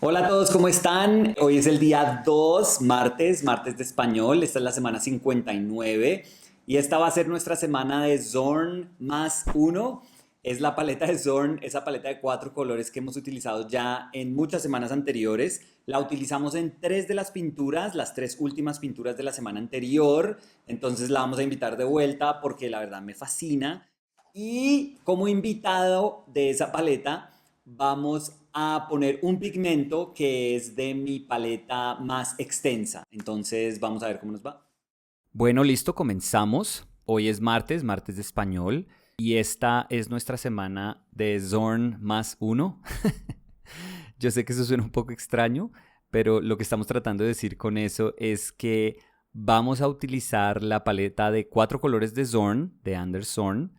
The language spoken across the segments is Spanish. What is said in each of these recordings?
Hola a todos, ¿cómo están? Hoy es el día 2, martes de español. Esta es la semana 59 y esta va a ser nuestra semana de Zorn más uno. Es la paleta de Zorn, esa paleta de 4 colores que hemos utilizado ya en muchas semanas anteriores. La utilizamos en 3 de las 3 últimas pinturas de la semana anterior. Entonces la vamos a invitar de vuelta porque la verdad me fascina. Y como invitado de esa paleta vamos a poner un pigmento que es de mi paleta más extensa. Entonces vamos a ver cómo nos va. Bueno, listo, comenzamos. Hoy es martes de español, y esta es nuestra semana de Zorn más uno. Yo sé que eso suena un poco extraño, pero lo que estamos tratando de decir con eso es que vamos a utilizar la paleta de 4 colores de Zorn, de Anders Zorn,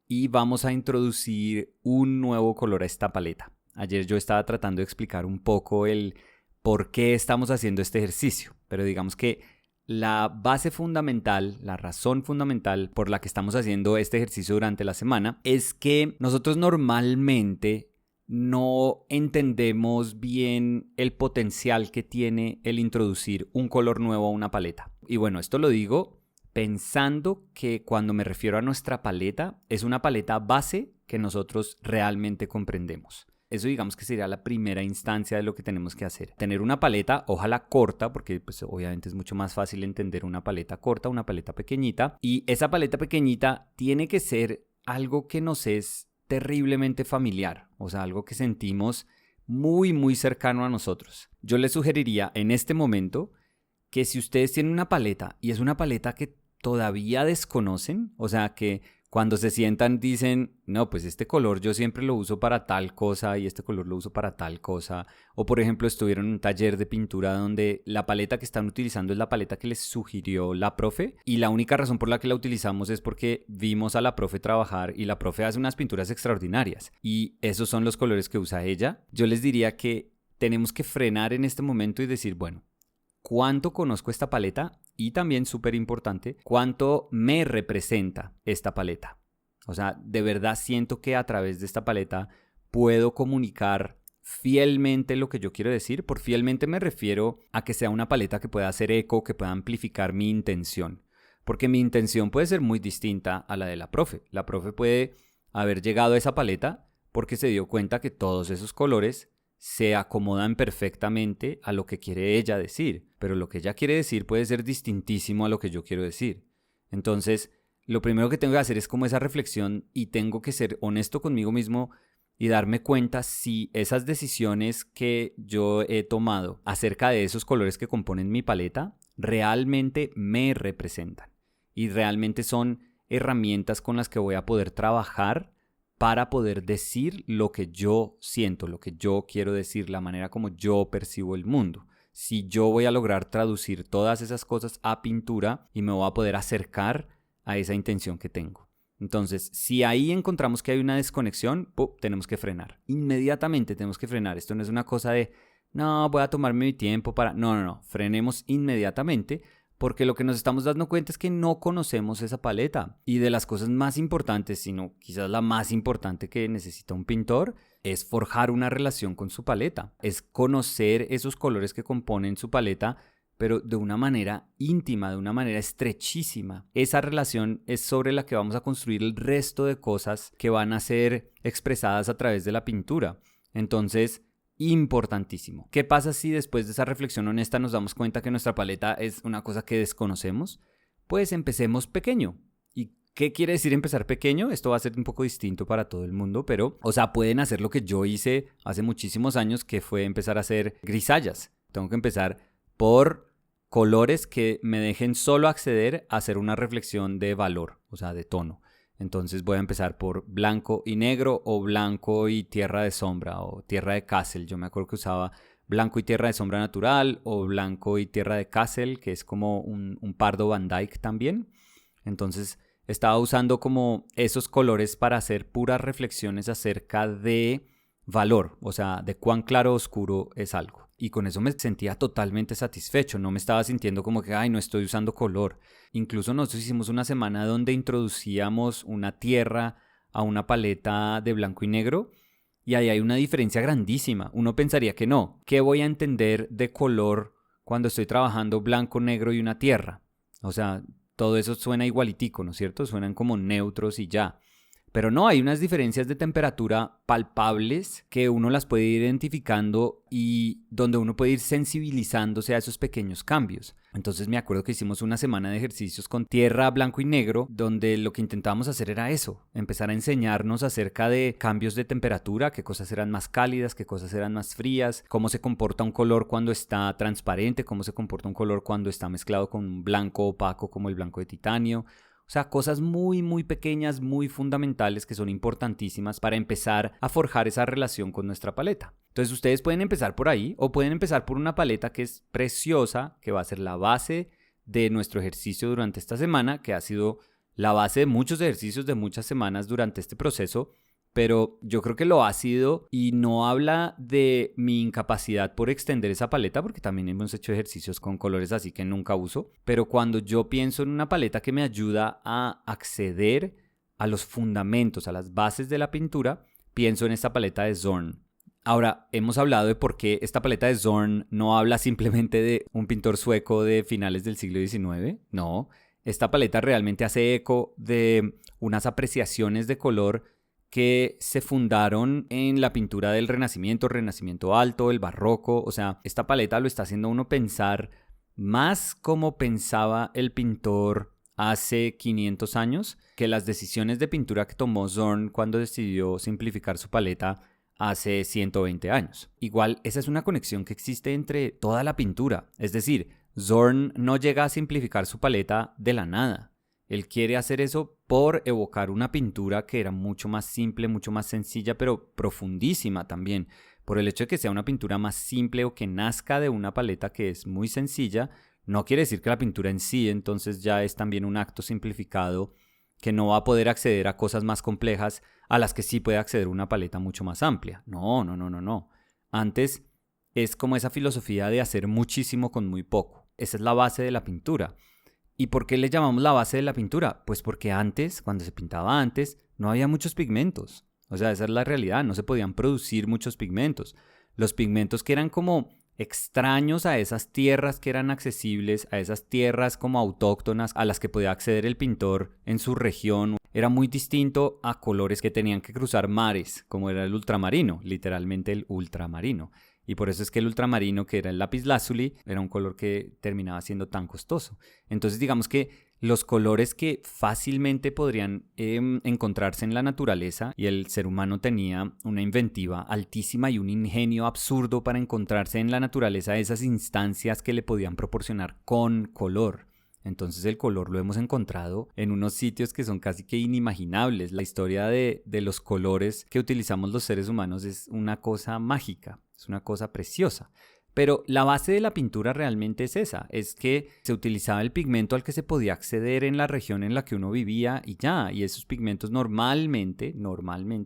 y vamos a introducir un nuevo color a esta paleta. Ayer yo estaba tratando de explicar un poco el por qué estamos haciendo este ejercicio, pero digamos que la base fundamental, la razón fundamental por la que estamos haciendo este ejercicio durante la semana es que nosotros normalmente no entendemos bien el potencial que tiene el introducir un color nuevo a una paleta. Y bueno, esto lo digo pensando que cuando me refiero a nuestra paleta, es una paleta base que nosotros realmente comprendemos. Eso digamos que sería la primera instancia de lo que tenemos que hacer. Tener una paleta, ojalá corta, porque pues obviamente es mucho más fácil entender una paleta corta, una paleta pequeñita. Y esa paleta pequeñita tiene que ser algo que nos es terriblemente familiar, o sea, algo que sentimos muy cercano a nosotros. Yo les sugeriría en este momento que si ustedes tienen una paleta y es una paleta que todavía desconocen, o sea que cuando se sientan dicen, no, pues este color yo siempre lo uso para tal cosa y este color lo uso para tal cosa, o por ejemplo estuvieron en un taller de pintura donde la paleta que están utilizando es la paleta que les sugirió la profe, y la única razón por la que la utilizamos es porque vimos a la profe trabajar y la profe hace unas pinturas extraordinarias y esos son los colores que usa ella. Yo les diría que tenemos que frenar en este momento y decir, bueno, ¿cuánto conozco esta paleta? Y también, súper importante, ¿cuánto me representa esta paleta? O sea, de verdad siento que a través de esta paleta puedo comunicar fielmente lo que yo quiero decir. Por fielmente me refiero a que sea una paleta que pueda hacer eco, que pueda amplificar mi intención. Porque mi intención puede ser muy distinta a la de la profe. La profe puede haber llegado a esa paleta porque se dio cuenta que todos esos colores se acomodan perfectamente a lo que quiere ella decir, pero lo que ella quiere decir puede ser distintísimo a lo que yo quiero decir. Entonces, lo primero que tengo que hacer es como esa reflexión y tengo que ser honesto conmigo mismo y darme cuenta si esas decisiones que yo he tomado acerca de esos colores que componen mi paleta realmente me representan y realmente son herramientas con las que voy a poder trabajar para poder decir lo que yo siento, lo que yo quiero decir, la manera como yo percibo el mundo. Si yo voy a lograr traducir todas esas cosas a pintura y me voy a poder acercar a esa intención que tengo. Entonces, si ahí encontramos que hay una desconexión, tenemos que frenar. Inmediatamente tenemos que frenar. Esto no es una cosa de, no, voy a tomarme mi tiempo para... No. Frenemos inmediatamente, porque lo que nos estamos dando cuenta es que no conocemos esa paleta. Y de las cosas más importantes, sino quizás la más importante que necesita un pintor, es forjar una relación con su paleta. Es conocer esos colores que componen su paleta, pero de una manera íntima, de una manera estrechísima. Esa relación es sobre la que vamos a construir el resto de cosas que van a ser expresadas a través de la pintura. Entonces, importantísimo. ¿Qué pasa si después de esa reflexión honesta nos damos cuenta que nuestra paleta es una cosa que desconocemos? Pues empecemos pequeño. ¿Y qué quiere decir empezar pequeño? Esto va a ser un poco distinto para todo el mundo, pero, o sea, pueden hacer lo que yo hice hace muchísimos años, que fue empezar a hacer grisallas. Tengo que empezar por colores que me dejen solo acceder a hacer una reflexión de valor, o sea, de tono. Entonces voy a empezar por blanco y negro o blanco y tierra de sombra o tierra de Castle. Yo me acuerdo que usaba blanco y tierra de sombra natural o blanco y tierra de Castle, que es como un pardo Van Dyke también. Entonces estaba usando como esos colores para hacer puras reflexiones acerca de valor, o sea, de cuán claro o oscuro es algo. Y con eso me sentía totalmente satisfecho, no me estaba sintiendo como que, ay, no estoy usando color. Incluso nosotros hicimos una semana donde introducíamos una tierra a una paleta de blanco y negro Y ahí hay una diferencia grandísima. Uno pensaría que no. ¿Qué voy a entender de color cuando estoy trabajando blanco, negro y una tierra? O sea, todo eso suena igualitico, ¿no es cierto? Suenan como neutros y ya. Pero no, hay unas diferencias de temperatura palpables que uno las puede ir identificando y donde uno puede ir sensibilizándose a esos pequeños cambios. Entonces me acuerdo que hicimos una semana de ejercicios con tierra, blanco y negro, donde lo que intentábamos hacer era eso, empezar a enseñarnos acerca de cambios de temperatura, qué cosas eran más cálidas, qué cosas eran más frías, cómo se comporta un color cuando está transparente, cómo se comporta un color cuando está mezclado con un blanco opaco como el blanco de titanio. O sea, cosas muy, muy pequeñas, muy fundamentales que son importantísimas para empezar a forjar esa relación con nuestra paleta. Entonces ustedes pueden empezar por ahí o pueden empezar por una paleta que es preciosa, que va a ser la base de nuestro ejercicio durante esta semana, que ha sido la base de muchos ejercicios de muchas semanas durante este proceso. Pero yo creo que lo ha sido y no habla de mi incapacidad por extender esa paleta, porque también hemos hecho ejercicios con colores así que nunca uso. Pero cuando yo pienso en una paleta que me ayuda a acceder a los fundamentos, a las bases de la pintura, pienso en esta paleta de Zorn. Ahora, hemos hablado de por qué esta paleta de Zorn no habla simplemente de un pintor sueco de finales del siglo XIX. No, esta paleta realmente hace eco de unas apreciaciones de color que se fundaron en la pintura del Renacimiento Alto, el Barroco. O sea, esta paleta lo está haciendo a uno pensar más como pensaba el pintor hace 500 años que las decisiones de pintura que tomó Zorn cuando decidió simplificar su paleta hace 120 años. Igual, esa es una conexión que existe entre toda la pintura. Es decir, Zorn no llega a simplificar su paleta de la nada. Él quiere hacer eso por evocar una pintura que era mucho más simple, mucho más sencilla, pero profundísima también. Por el hecho de que sea una pintura más simple o que nazca de una paleta que es muy sencilla, no quiere decir que la pintura en sí entonces ya es también un acto simplificado que no va a poder acceder a cosas más complejas a las que sí puede acceder una paleta mucho más amplia. No. Antes es como esa filosofía de hacer muchísimo con muy poco. Esa es la base de la pintura. ¿Y por qué le llamamos la base de la pintura? Pues porque antes, cuando se pintaba antes, no había muchos pigmentos. O sea, esa es la realidad, no se podían producir muchos pigmentos. Los pigmentos que eran como extraños a esas tierras que eran accesibles, a esas tierras como autóctonas a las que podía acceder el pintor en su región, era muy distinto a colores que tenían que cruzar mares, como era el ultramarino, literalmente el ultramarino. Y por eso es que el ultramarino, que era el lapislázuli, era un color que terminaba siendo tan costoso. Entonces digamos que los colores que fácilmente podrían encontrarse en la naturaleza, y el ser humano tenía una inventiva altísima y un ingenio absurdo para encontrarse en la naturaleza esas instancias que le podían proporcionar con color. Entonces el color lo hemos encontrado en unos sitios que son casi que inimaginables. La historia de los colores que utilizamos los seres humanos es una cosa mágica, es una cosa preciosa. Pero la base de la pintura realmente es esa, es que se utilizaba el pigmento al que se podía acceder en la región en la que uno vivía y ya, y esos pigmentos normalmente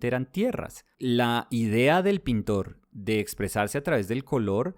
eran tierras. La idea del pintor de expresarse a través del color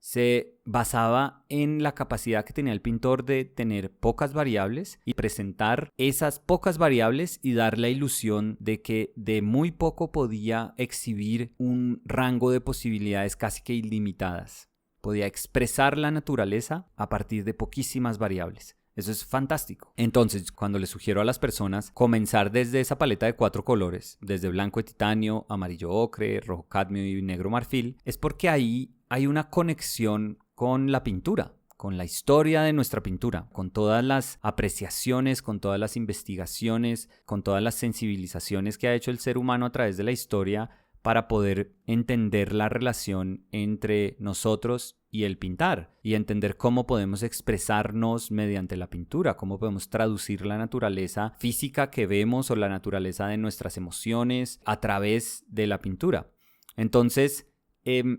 se basaba en la capacidad que tenía el pintor de tener pocas variables y presentar esas pocas variables y dar la ilusión de que de muy poco podía exhibir un rango de posibilidades casi que ilimitadas. Podía expresar la naturaleza a partir de poquísimas variables. Eso es fantástico. Entonces, cuando les sugiero a las personas comenzar desde esa paleta de 4 colores, desde blanco de titanio, amarillo ocre, rojo cadmio y negro marfil, es porque ahí hay una conexión con la pintura, con la historia de nuestra pintura, con todas las apreciaciones, con todas las investigaciones, con todas las sensibilizaciones que ha hecho el ser humano a través de la historia para poder entender la relación entre nosotros y el pintar y entender cómo podemos expresarnos mediante la pintura, cómo podemos traducir la naturaleza física que vemos o la naturaleza de nuestras emociones a través de la pintura. Entonces,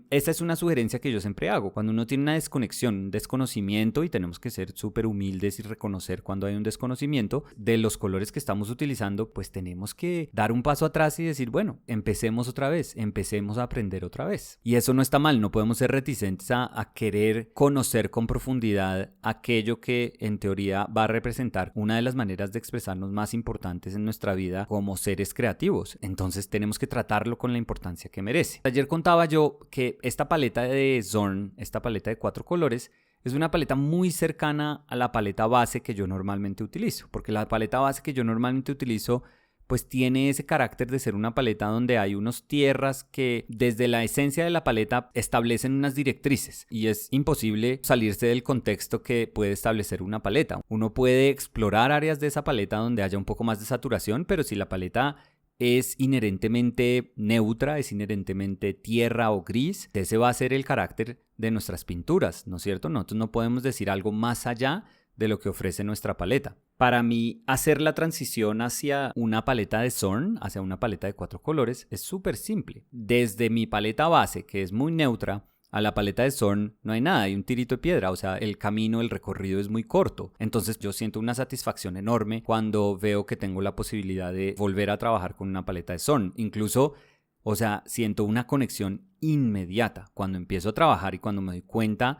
esa es una sugerencia que yo siempre hago. Cuando uno tiene una desconexión, un desconocimiento, y tenemos que ser súper humildes y reconocer cuando hay un desconocimiento de los colores que estamos utilizando, pues tenemos que dar un paso atrás y decir, bueno, empecemos otra vez, empecemos a aprender otra vez. Y eso no está mal, no podemos ser reticentes a querer conocer con profundidad aquello que en teoría va a representar una de las maneras de expresarnos más importantes en nuestra vida como seres creativos. Entonces tenemos que tratarlo con la importancia que merece. Ayer contaba yo que esta paleta de Zorn, esta paleta de 4 colores, es una paleta muy cercana a la paleta base que yo normalmente utilizo, porque la paleta base que yo normalmente utilizo pues tiene ese carácter de ser una paleta donde hay unas tierras que desde la esencia de la paleta establecen unas directrices y es imposible salirse del contexto que puede establecer una paleta. Uno puede explorar áreas de esa paleta donde haya un poco más de saturación, pero si la paleta es inherentemente neutra, es inherentemente tierra o gris, ese va a ser el carácter de nuestras pinturas, ¿no es cierto? Nosotros no podemos decir algo más allá de lo que ofrece nuestra paleta. Para mí, hacer la transición hacia una paleta de Zorn, hacia una paleta de 4 colores, es súper simple. Desde mi paleta base, que es muy neutra, a la paleta de Zorn no hay nada, hay un tirito de piedra, o sea, el camino, el recorrido es muy corto. Entonces yo siento una satisfacción enorme cuando veo que tengo la posibilidad de volver a trabajar con una paleta de Zorn. Incluso, o sea, siento una conexión inmediata cuando empiezo a trabajar y cuando me doy cuenta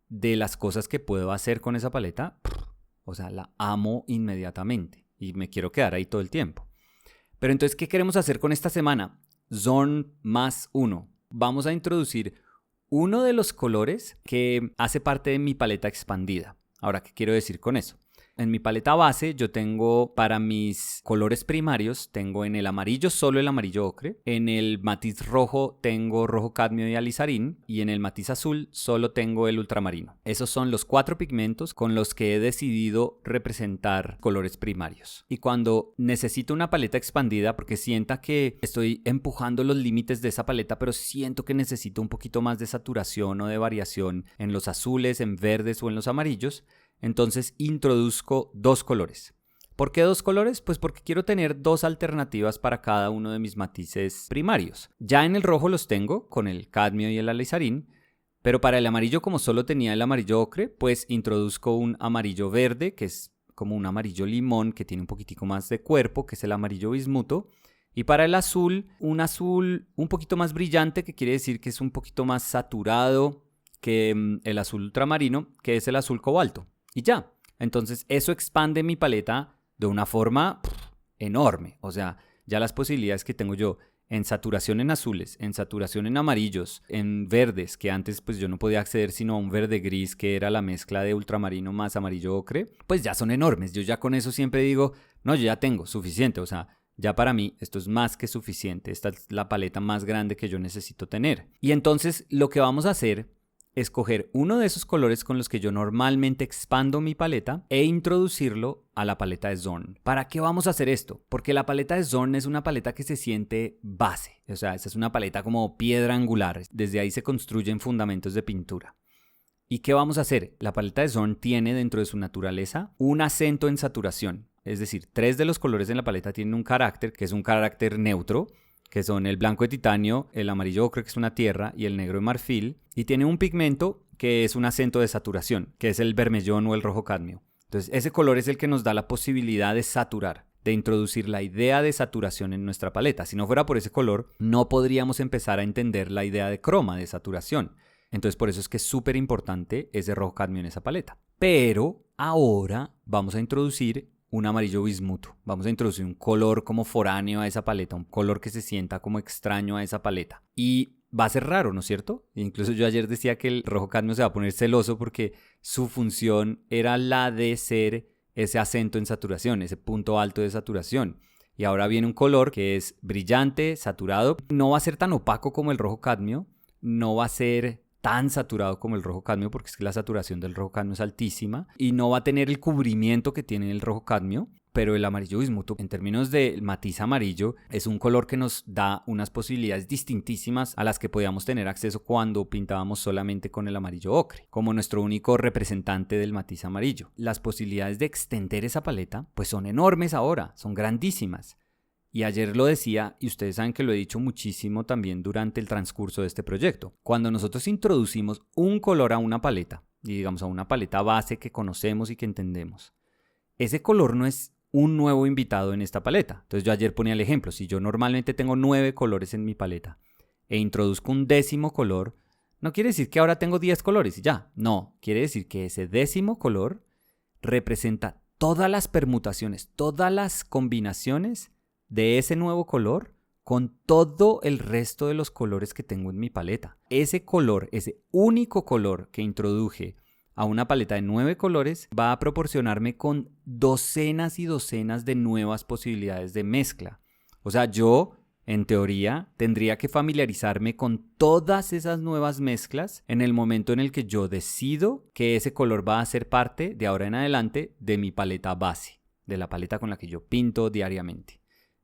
de las cosas que puedo hacer con esa paleta. O sea, la amo inmediatamente y me quiero quedar ahí todo el tiempo. Pero entonces, ¿qué queremos hacer con esta semana? Zorn más 1. Vamos a introducir uno de los colores que hace parte de mi paleta expandida. Ahora, ¿qué quiero decir con eso? En mi paleta base yo tengo para mis colores primarios, tengo en el amarillo solo el amarillo ocre, en el matiz rojo tengo rojo cadmio y alizarín y en el matiz azul solo tengo el ultramarino. Esos son los 4 pigmentos con los que he decidido representar colores primarios. Y cuando necesito una paleta expandida, porque sienta que estoy empujando los límites de esa paleta, pero siento que necesito un poquito más de saturación o de variación en los azules, en verdes o en los amarillos, entonces introduzco 2 colores. ¿Por qué 2 colores? Pues porque quiero tener 2 alternativas para cada uno de mis matices primarios. Ya en el rojo los tengo con el cadmio y el alizarín, pero para el amarillo, como solo tenía el amarillo ocre, pues introduzco un amarillo verde, que es como un amarillo limón que tiene un poquitico más de cuerpo, que es el amarillo bismuto. Y para el azul, un azul un poquito más brillante, que quiere decir que es un poquito más saturado que el azul ultramarino, que es el azul cobalto. Y ya, entonces eso expande mi paleta de una forma enorme. O sea, ya las posibilidades que tengo yo en saturación en azules, en saturación en amarillos, en verdes, que antes pues yo no podía acceder sino a un verde gris que era la mezcla de ultramarino más amarillo ocre, pues ya son enormes. Yo ya con eso siempre digo, no, yo ya tengo suficiente, o sea, ya para mí esto es más que suficiente. Esta es la paleta más grande que yo necesito tener. Y entonces lo que vamos a hacer escoger uno de esos colores con los que yo normalmente expando mi paleta e introducirlo a la paleta de Zorn. ¿Para qué vamos a hacer esto? Porque la paleta de Zorn es una paleta que se siente base, o sea, esa es una paleta como piedra angular, desde ahí se construyen fundamentos de pintura. ¿Y qué vamos a hacer? La paleta de Zorn tiene dentro de su naturaleza un acento en saturación, es decir, 3 de los colores en la paleta tienen un carácter que es un carácter neutro, que son el blanco de titanio, el amarillo ocre, que es una tierra, y el negro de marfil, y tiene un pigmento que es un acento de saturación, que es el vermellón o el rojo cadmio. Entonces, ese color es el que nos da la posibilidad de saturar, de introducir la idea de saturación en nuestra paleta. Si no fuera por ese color, no podríamos empezar a entender la idea de croma, de saturación. Entonces, por eso es que es súper importante ese rojo cadmio en esa paleta. Pero ahora vamos a introducir un amarillo bismuto. Vamos a introducir un color como foráneo a esa paleta, un color que se sienta como extraño a esa paleta. Y va a ser raro, ¿no es cierto? Incluso yo ayer decía que el rojo cadmio se va a poner celoso porque su función era la de ser ese acento en saturación, ese punto alto de saturación. Y ahora viene un color que es brillante, saturado. No va a ser tan opaco como el rojo cadmio, no va a ser tan saturado como el rojo cadmio, porque es que la saturación del rojo cadmio es altísima y no va a tener el cubrimiento que tiene el rojo cadmio, pero el amarillo bismuto, en términos de matiz amarillo, es un color que nos da unas posibilidades distintísimas a las que podíamos tener acceso cuando pintábamos solamente con el amarillo ocre, como nuestro único representante del matiz amarillo. Las posibilidades de extender esa paleta pues son enormes ahora, son grandísimas. Y ayer lo decía, y ustedes saben que lo he dicho muchísimo también durante el transcurso de este proyecto. Cuando nosotros introducimos un color a una paleta, y digamos a una paleta base que conocemos y que entendemos, ese color no es un nuevo invitado en esta paleta. Entonces yo ayer ponía el ejemplo, si yo normalmente tengo 9 colores en mi paleta e introduzco un 10º color, no quiere decir que ahora tengo 10 colores y ya. No, quiere decir que ese 10º color representa todas las permutaciones, todas las combinaciones de ese nuevo color con todo el resto de los colores que tengo en mi paleta. Ese color, ese único color que introduje a una paleta de 9 colores, va a proporcionarme con docenas y docenas de nuevas posibilidades de mezcla. O sea, yo, en teoría, tendría que familiarizarme con todas esas nuevas mezclas en el momento en el que yo decido que ese color va a ser parte, de ahora en adelante, de mi paleta base, de la paleta con la que yo pinto diariamente.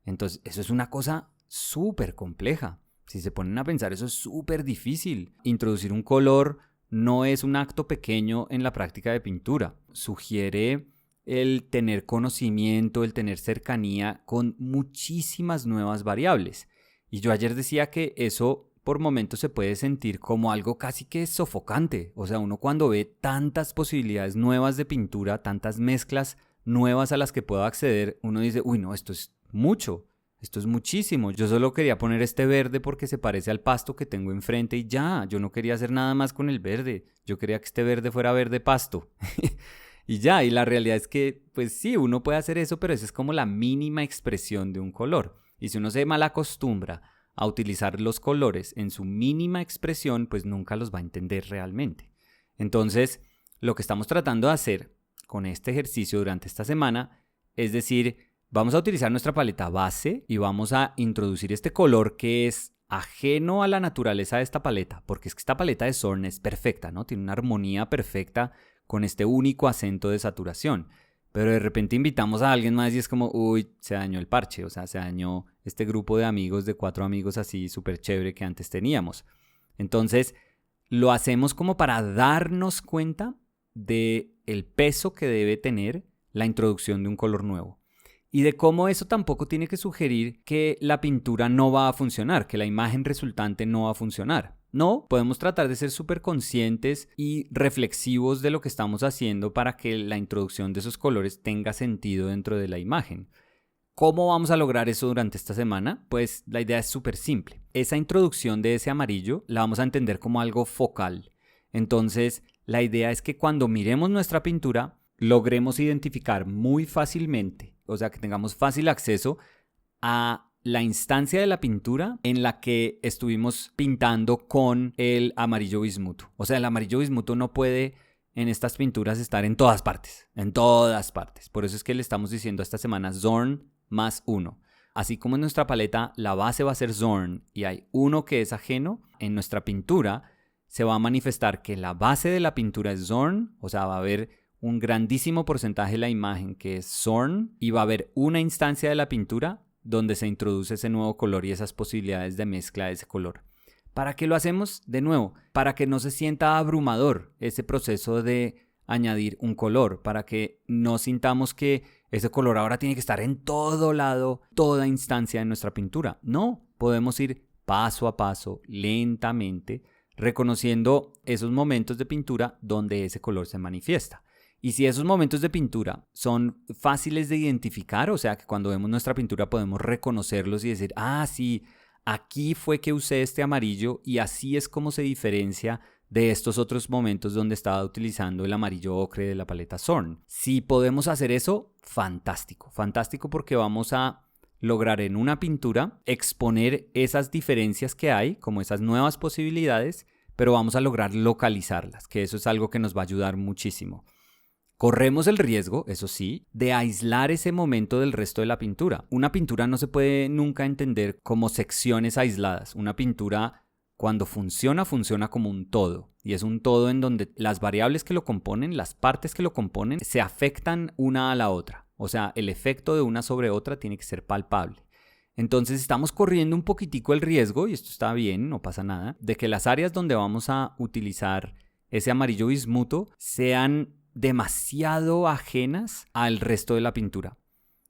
Entonces, eso es una cosa súper compleja. Si se ponen a pensar, eso es súper difícil. Introducir un color no es un acto pequeño en la práctica de pintura. Sugiere el tener conocimiento, el tener cercanía con muchísimas nuevas variables. Y yo ayer decía que eso por momentos se puede sentir como algo casi que sofocante. O sea, uno cuando ve tantas posibilidades nuevas de pintura, tantas mezclas nuevas a las que puedo acceder, uno dice, uy, no, esto es mucho. Esto es muchísimo. Yo solo quería poner este verde porque se parece al pasto que tengo enfrente y ya. Yo no quería hacer nada más con el verde. Yo quería que este verde fuera verde pasto. Y ya, y la realidad es que, pues sí, uno puede hacer eso, pero esa es como la mínima expresión de un color. Y si uno se mal acostumbra a utilizar los colores en su mínima expresión, pues nunca los va a entender realmente. Entonces, lo que estamos tratando de hacer con este ejercicio durante esta semana es decir, vamos a utilizar nuestra paleta base y vamos a introducir este color que es ajeno a la naturaleza de esta paleta, porque es que esta paleta de Zorn es perfecta, ¿no? Tiene una armonía perfecta con este único acento de saturación. Pero de repente invitamos a alguien más y es como, uy, se dañó el parche, o sea, se dañó este grupo de amigos, de 4 amigos así súper chévere que antes teníamos. Entonces, lo hacemos como para darnos cuenta de el peso que debe tener la introducción de un color nuevo. Y de cómo eso tampoco tiene que sugerir que la pintura no va a funcionar, que la imagen resultante no va a funcionar. No, podemos tratar de ser súper conscientes y reflexivos de lo que estamos haciendo para que la introducción de esos colores tenga sentido dentro de la imagen. ¿Cómo vamos a lograr eso durante esta semana? Pues la idea es súper simple. Esa introducción de ese amarillo la vamos a entender como algo focal. Entonces, la idea es que cuando miremos nuestra pintura, logremos identificar muy fácilmente, o sea, que tengamos fácil acceso a la instancia de la pintura en la que estuvimos pintando con el amarillo bismuto. O sea, el amarillo bismuto no puede en estas pinturas estar en todas partes, en todas partes. Por eso es que le estamos diciendo esta semana Zorn más 1. Así como en nuestra paleta la base va a ser Zorn y hay uno que es ajeno, en nuestra pintura se va a manifestar que la base de la pintura es Zorn, o sea, va a haber un grandísimo porcentaje de la imagen que es Zorn y va a haber una instancia de la pintura donde se introduce ese nuevo color y esas posibilidades de mezcla de ese color. ¿Para qué lo hacemos? De nuevo, para que no se sienta abrumador ese proceso de añadir un color, para que no sintamos que ese color ahora tiene que estar en todo lado, toda instancia de nuestra pintura. No, podemos ir paso a paso, lentamente, reconociendo esos momentos de pintura donde ese color se manifiesta. Y si esos momentos de pintura son fáciles de identificar, o sea que cuando vemos nuestra pintura podemos reconocerlos y decir, ah, sí, aquí fue que usé este amarillo y así es como se diferencia de estos otros momentos donde estaba utilizando el amarillo ocre de la paleta Zorn. Si podemos hacer eso, fantástico, fantástico porque vamos a lograr en una pintura exponer esas diferencias que hay, como esas nuevas posibilidades, pero vamos a lograr localizarlas, que eso es algo que nos va a ayudar muchísimo. Corremos el riesgo, eso sí, de aislar ese momento del resto de la pintura. Una pintura no se puede nunca entender como secciones aisladas. Una pintura, cuando funciona, funciona como un todo. Y es un todo en donde las variables que lo componen, las partes que lo componen, se afectan una a la otra. O sea, el efecto de una sobre otra tiene que ser palpable. Entonces estamos corriendo un poquitico el riesgo, y esto está bien, no pasa nada, de que las áreas donde vamos a utilizar ese amarillo bismuto sean demasiado ajenas al resto de la pintura.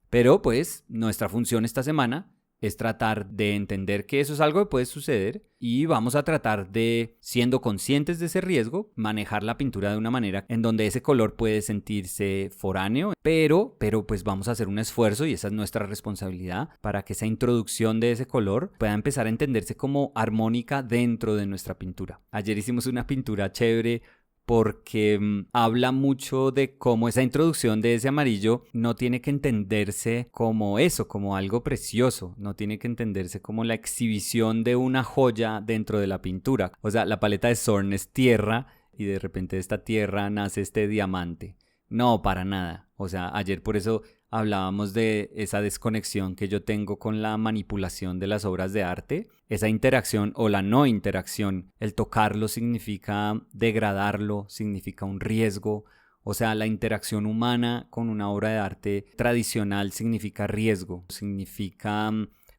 Pero pues nuestra función esta semana es tratar de entender que eso es algo que puede suceder y vamos a tratar de, siendo conscientes de ese riesgo, manejar la pintura de una manera en donde ese color puede sentirse foráneo, pero pues vamos a hacer un esfuerzo, y esa es nuestra responsabilidad, para que esa introducción de ese color pueda empezar a entenderse como armónica dentro de nuestra pintura. Ayer hicimos una pintura chévere porque habla mucho de cómo esa introducción de ese amarillo no tiene que entenderse como eso, como algo precioso, no tiene que entenderse como la exhibición de una joya dentro de la pintura. O sea, la paleta de Zorn es tierra y de repente de esta tierra nace este diamante. No, para nada. O sea, ayer por eso hablábamos de esa desconexión que yo tengo con la manipulación de las obras de arte, esa interacción o la no interacción. El tocarlo significa degradarlo, significa un riesgo. O sea, la interacción humana con una obra de arte tradicional significa riesgo, significa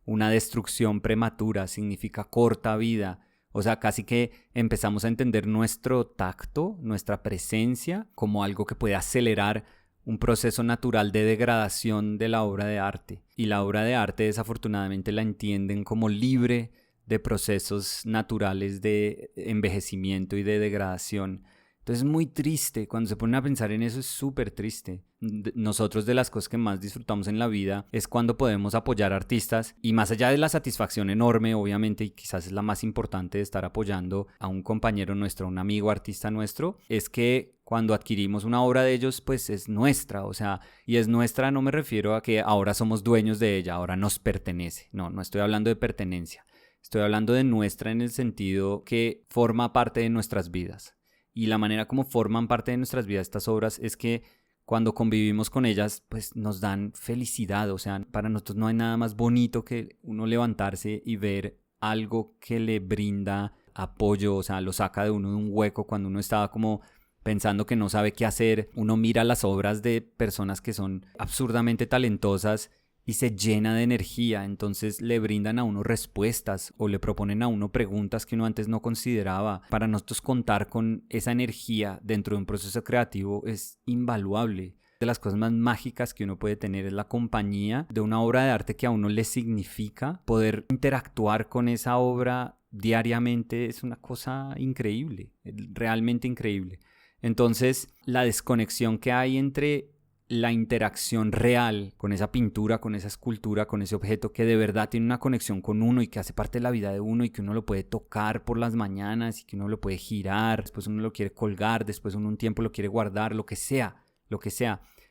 una destrucción prematura, significa corta vida. O sea, casi que empezamos a entender nuestro tacto, nuestra presencia, como algo que puede acelerar un proceso natural de degradación de la obra de arte. Y la obra de arte desafortunadamente la entienden como libre de procesos naturales de envejecimiento y de degradación. Entonces es muy triste, cuando se ponen a pensar en eso es súper triste. Nosotros, de las cosas que más disfrutamos en la vida es cuando podemos apoyar artistas, y más allá de la satisfacción enorme, obviamente, y quizás es la más importante de estar apoyando a un compañero nuestro, a un amigo artista nuestro, es que cuando adquirimos una obra de ellos, pues es nuestra. O sea, y es nuestra, no me refiero a que ahora somos dueños de ella, ahora nos pertenece. No estoy hablando de pertenencia. Estoy hablando de nuestra en el sentido que forma parte de nuestras vidas. Y la manera como forman parte de nuestras vidas estas obras es que cuando convivimos con ellas, pues nos dan felicidad. O sea, para nosotros no hay nada más bonito que uno levantarse y ver algo que le brinda apoyo. O sea, lo saca de uno de un hueco cuando uno estaba como pensando que no sabe qué hacer. Uno mira las obras de personas que son absurdamente talentosas y se llena de energía, entonces le brindan a uno respuestas o le proponen a uno preguntas que uno antes no consideraba. Para nosotros contar con esa energía dentro de un proceso creativo es invaluable. De las cosas más mágicas que uno puede tener es la compañía de una obra de arte que a uno le significa. Poder interactuar con esa obra diariamente es una cosa increíble, realmente increíble. Entonces, la desconexión que hay entre la interacción real con esa pintura, con esa escultura, con ese objeto que de verdad tiene una conexión con uno y que hace parte de la vida de uno y que uno lo puede tocar por las mañanas y que uno lo puede girar, después uno lo quiere colgar, después uno un tiempo lo quiere guardar, lo que sea.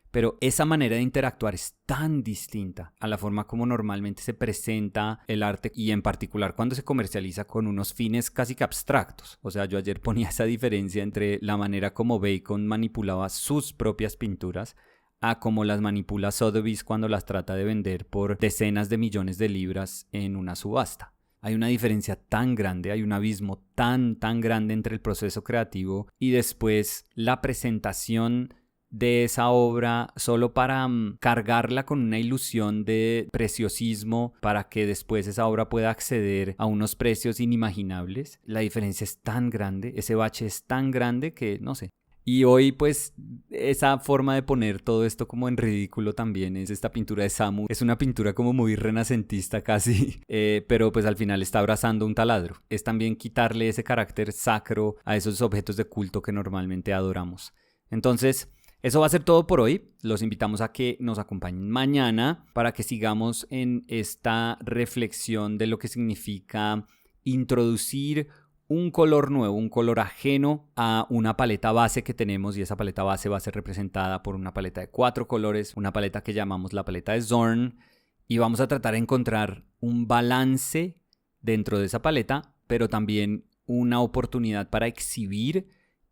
Pero esa manera de interactuar es tan distinta a la forma como normalmente se presenta el arte, y en particular cuando se comercializa con unos fines casi que abstractos. O sea, yo ayer ponía esa diferencia entre la manera como Bacon manipulaba sus propias pinturas a cómo las manipula Sotheby's cuando las trata de vender por decenas de millones de libras en una subasta. Hay una diferencia tan grande, hay un abismo tan grande entre el proceso creativo y después la presentación de esa obra solo para cargarla con una ilusión de preciosismo para que después esa obra pueda acceder a unos precios inimaginables. La diferencia es tan grande, ese bache es tan grande que no sé. Y hoy pues esa forma de poner todo esto como en ridículo también es esta pintura de Samu. Es una pintura como muy renacentista casi, pero pues al final está abrazando un taladro. Es también quitarle ese carácter sacro a esos objetos de culto que normalmente adoramos. Entonces, eso va a ser todo por hoy. Los invitamos a que nos acompañen mañana para que sigamos en esta reflexión de lo que significa introducir un color nuevo, un color ajeno a una paleta base que tenemos, y esa paleta base va a ser representada por una paleta de 4 colores, una paleta que llamamos la paleta de Zorn, y vamos a tratar de encontrar un balance dentro de esa paleta, pero también una oportunidad para exhibir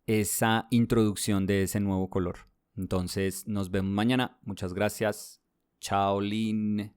esa introducción de ese nuevo color. Entonces nos vemos mañana. Muchas gracias. Chao, Lin.